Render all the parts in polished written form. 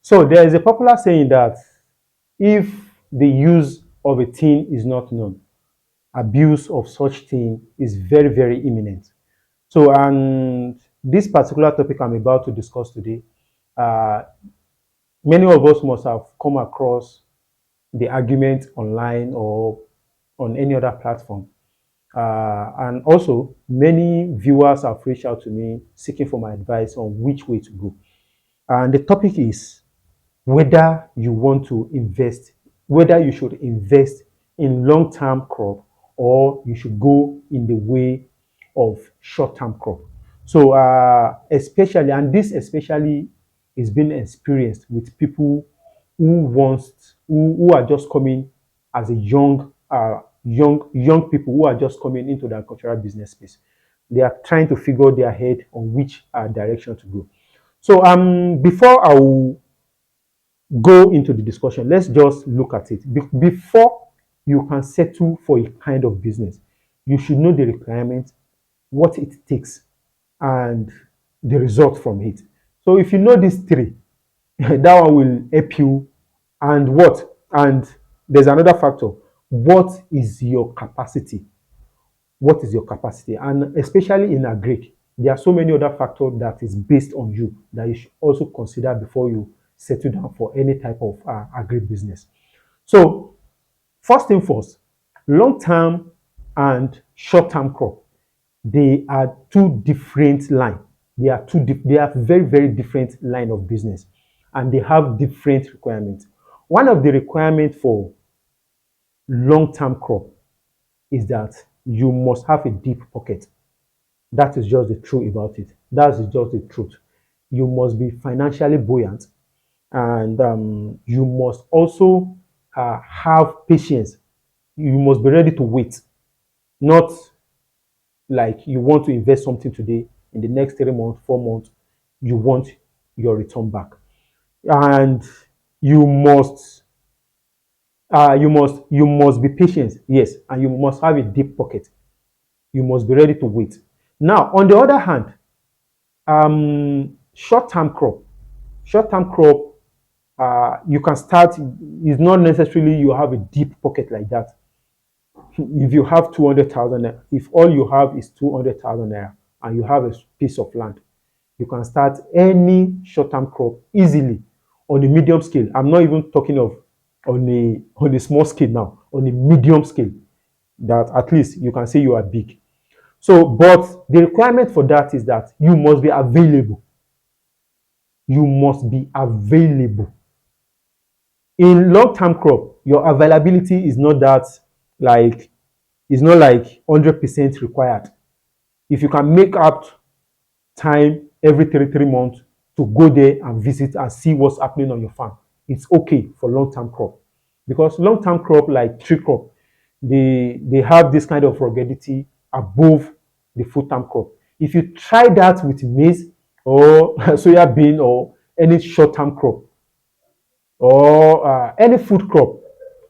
So there is a popular saying that if the use of a thing is not known, abuse of such thing is very, very imminent. So, and this particular topic I'm about to discuss today, uh, many of us must have come across the argument online or on any other platform. And also, many viewers have reached out to me seeking for my advice on which way to go. And the topic is whether you want to invest, whether you should invest in long-term crop or you should go in the way of short-term crop. So especially, and this especially is being experienced with people who are just coming as a young people who are just coming into the agricultural business space. They are trying to figure their head on which direction to go. So before I will go into the discussion, let's just look at it. Before you can settle for a kind of business, you should know the requirements, what it takes, and the result from it. So if you know these three, that one will help you. And what? And there's another factor. What is your capacity? What is your capacity? And especially in agri, there are so many other factors that is based on you that you should also consider before you settle down for any type of agri business. So first thing first, long-term and short-term crop, they are two different line. They are very, very different line of business, and they have different requirements. One of the requirements for long-term crop is that you must have a deep pocket. That is just the truth about it. That's just the truth. You must be financially buoyant, and you must also have patience. You must be ready to wait, not like you want to invest something today, in the next 3 months, 4 months, you want your return back. And you must you must be patient, yes, and you must have a deep pocket. You must be ready to wait. Now, on the other hand, short-term crop, short-term crop, you can start. It's not necessarily you have a deep pocket like that. If you have 200,000 naira, if all you have is 200,000 naira and you have a piece of land, you can start any short-term crop easily on a medium scale. I'm not even talking of on a small scale now, on a medium scale, that at least you can say you are big. So, but the requirement for that is that you must be available. You must be available. In long-term crop, your availability is not that like it's not like 100% required. If you can make out time every three months to go there and visit and see what's happening on your farm, it's okay for long-term crop. Because long-term crop like tree crop, they have this kind of ruggedity above the full-term crop. If you try that with maize or soya bean or any short-term crop or any food crop,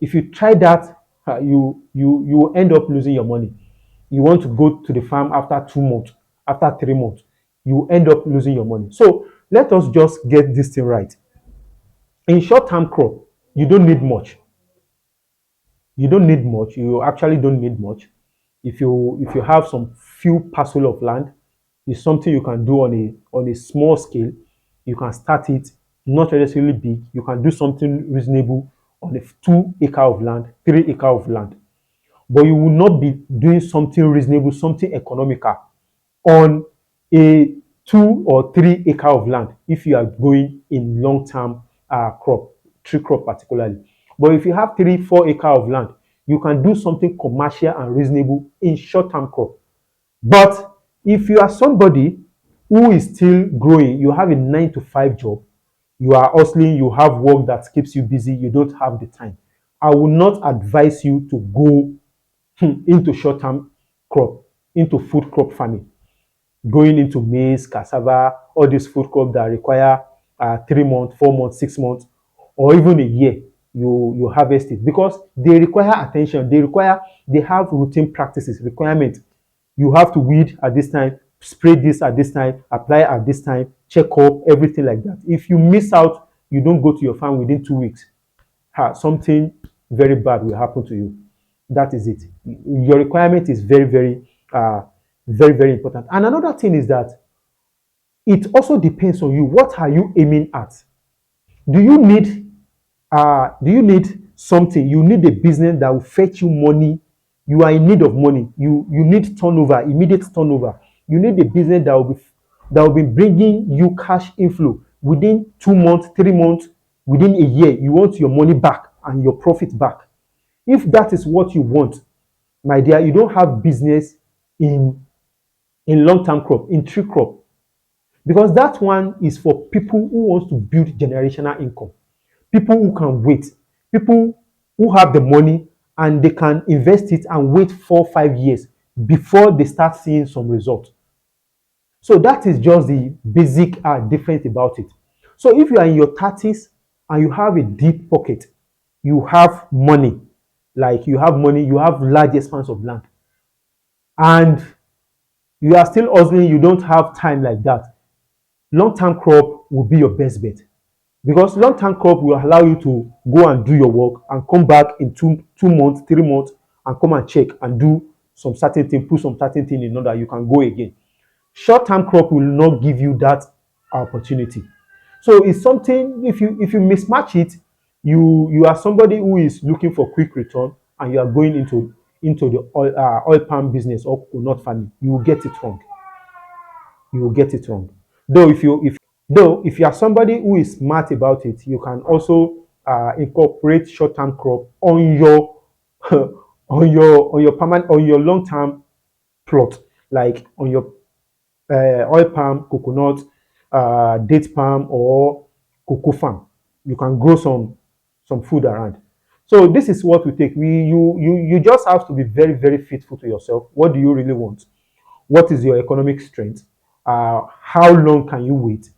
if you try that, you end up losing your money. You want to go to the farm after 2 months, after 3 months, you end up losing your money. So let us just get this thing right. In short-term crop, you don't need much. You don't need much. You actually don't need much. If you have some few parcel of land, it's something you can do on a small scale. You can start it, not necessarily big. You can do something reasonable on a 2 acre of land, 3 acre of land. But you will not be doing something reasonable, something economical on a 2 or 3 acre of land if you are going in long-term crop, tree crop particularly. But if you have 3, 4 acre of land, you can do something commercial and reasonable in short-term crop. But if you are somebody who is still growing, you have a 9 to 5 job, you are hustling, you have work that keeps you busy, you don't have the time. I will not advise you to go into short-term crop, into food crop farming, going into maize, cassava, all these food crops that require 3 months, 4 months, 6 months, or even a year. You harvest it because they require attention. They have routine practices, requirement. You have to weed at this time, spray this at this time, apply at this time, check up, everything like that. If you miss out you don't go to your farm within 2 weeks, something very bad will happen to you. That is it. Your requirement is very important. And another thing is that it also depends on you. What are you aiming at? Do you need something? You need a business that will fetch you money. You are in need of money. You need turnover, immediate turnover. You need a business that will be bringing you cash inflow within 2 months, 3 months, within a year. You want your money back and your profit back. If that is what you want, my dear, you don't have business in long-term crop, in tree crop, because that one is for people who want to build generational income, people who can wait, people who have the money and they can invest it and wait 4 5 years before they start seeing some result. So that is just the basic difference about it. So if you are in your 30s and you have a deep pocket, you have money, you have large expanse of land, and you are still hustling, you don't have time like that, long-term crop will be your best bet, because long-term crop will allow you to go and do your work and come back in 2 months, 3 months, and come and check and do some certain thing, put some certain thing in order, you can go again. Short-term crop will not give you that opportunity. So it's something, if you mismatch it, you are somebody who is looking for quick return and you are going into the oil palm business or coconut farming, you will get it wrong. You will get it wrong. Though if you are somebody who is smart about it, you can also incorporate short-term crop on your on your long-term plot, like on your oil palm, coconut, date palm, or cocoa farm. You can grow some food around. So this is what we take. You just have to be very faithful to yourself. What do you really want? What is your economic strength? How long can you wait?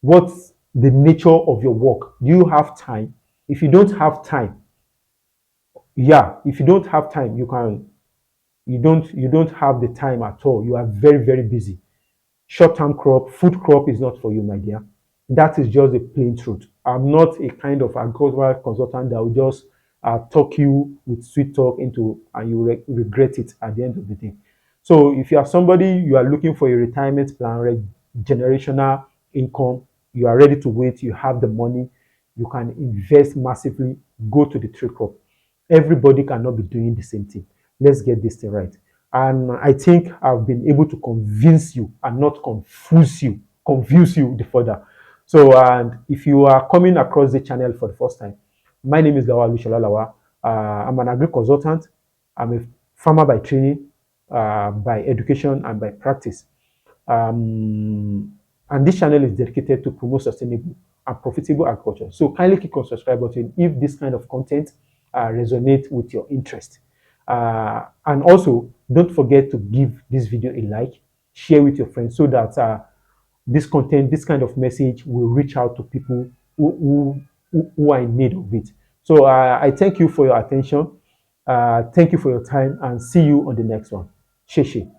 What's the nature of your work? Do you have time? If you don't have time, yeah, if you don't have time, you don't have the time at all. You are very busy. Short-term crop, food crop is not for you, my dear. That is just the plain truth. I'm not a kind of agricultural consultant that will just talk you with sweet talk into and you regret it at the end of the day. So if you are somebody, you are looking for a retirement plan, generational income, you are ready to wait, you have the money, you can invest massively, go to the tree crop. Everybody cannot be doing the same thing. Let's get this thing right. And I think I've been able to convince you and not confuse you the further. So, and if you are coming across the channel for the first time, my name is Lawa Lushalalawa. I'm an agri consultant. I'm a farmer by training, by education, and by practice. And this channel is dedicated to promote sustainable and profitable agriculture. So kindly click on subscribe button if this kind of content resonate with your interest. And also, don't forget to give this video a like, share with your friends so that this content, this kind of message will reach out to people who are in need of it. So I thank you for your attention. Thank you for your time and see you on the next one. Sheshe.